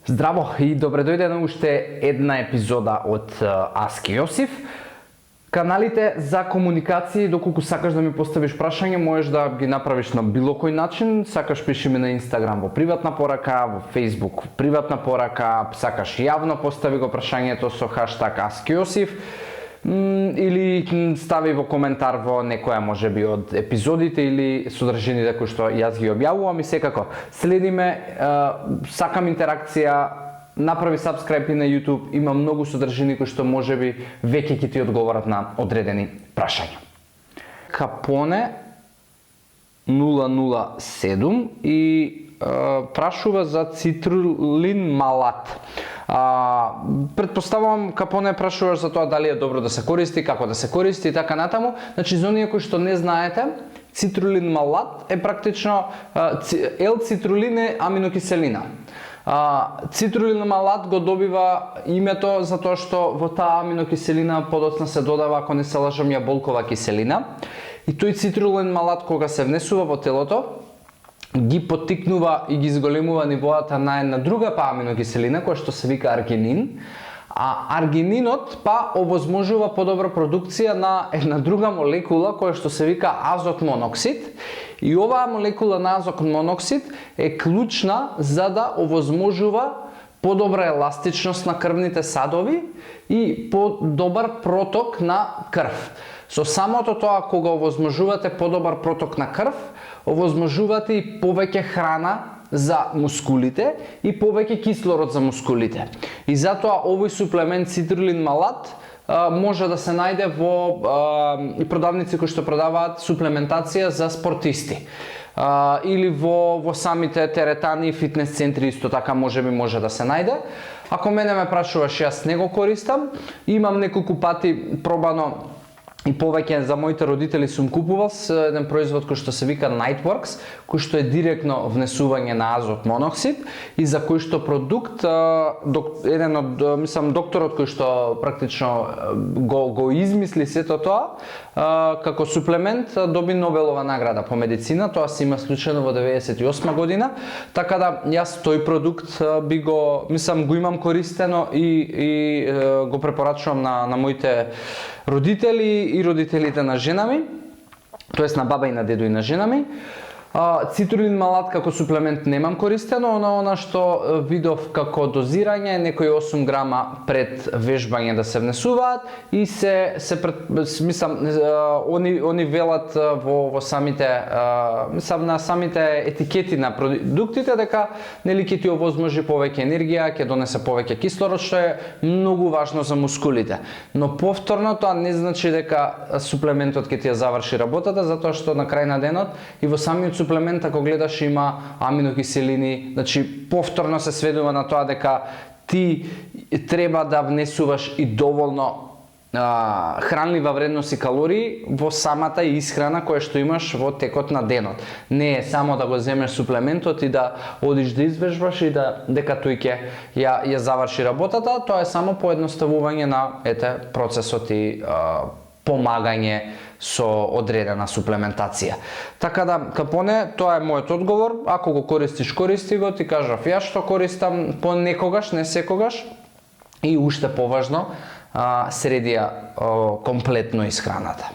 Здраво и добре дојде на уште една епизода од Ask Јосиф. Каналите за комуникација, доколку сакаш да ми поставиш прашање, можеш да ги направиш на било кој начин. Сакаш пиши ми на Инстаграм во приватна порака, во Фејсбук во приватна порака, сакаш јавно постави го прашањето со хаштаг Ask Јосиф, или стави во коментар во некоја можеби од епизодите или содржините кои што јас ги објавувам. И секако следиме, сакам интеракција, направи сабскрајб и на YouTube, има многу содржини кои што можеби веќе ќе ти одговорат на одредени прашања. Капоне 007 и прашува за цитрулин малат. Предпоставувам Капоне прашуваш за тоа дали е добро да се користи, како да се користи и така натаму. Значи, за оние кои што не знаете, цитрулин малат е практично L-цитрулин е аминокиселина. Цитрулин малат го добива името затоа што во таа аминокиселина подоцна се додава, ако не се лажам, јаболкова киселина. И тој цитрулин малат кога се внесува во телото, ги поттикнува и ги зголемува нивоата на една друга аминокиселина која што се вика аргинин, а аргининот овозможува подобра продукција на една друга молекула која што се вика азот моноксид, и оваа молекула на азот моноксид е клучна за да овозможува подобра еластичност на крвните садови и подобар проток на крв. Со самото тоа, кога овозможувате подобар проток на крв, овозможувате и повеќе храна за мускулите и повеќе кислород за мускулите. И затоа овој суплемент цитрулин малат може да се најде во продавници кои што продаваат суплементација за спортисти. Или во самите теретани и фитнес центри исто така може да се најде. Ако мене ме прашуваш, јас не го користам. Имам неколку пати пробано и повеќе за моите родители сум купувал еден производ кој што се вика Nightworks, кој што е директно внесување на азот моноксид и за кој што продукт еден од докторот кој што практично го измисли сето тоа како суплемент доби Нобелова награда по медицина. Тоа се има случајно во 98 година, така да јас тој продукт го имам користено и го препорачувам на моите родители и родителите на жена ми, тоест на баба и на дедо и на жена ми. Цитрулин малат како суплемент немам користено, она што видов како дозирање е некои 8 грама пред вежбање да се внесуваат и они велат во самите на самите етикети на продуктите дека нели ќе ти овозможи повеќе енергија, ќе донесе повеќе кислород, што е многу важно за мускулите. Но повторно тоа не значи дека суплементот ќе ти ја заврши работата, затоа што на крај на денот и во самиот суплемент, ако гледаш, има аминокиселини, значи повторно се сведува на тоа дека ти треба да внесуваш и доволно хранлива вредност и калории во самата исхрана која што имаш во текот на денот. Не е само да го земеш суплементот и да одиш да извежбаш и дека тој ќе ја заврши работата. Тоа е само поедноставување на процесот и помагање со одредена суплементација. Така да, Капоне, тоа е мојот одговор. Ако го користиш, користи го. Ти кажав јас што користам понекогаш, не секогаш. И уште поважно, среди ја комплетно исхраната.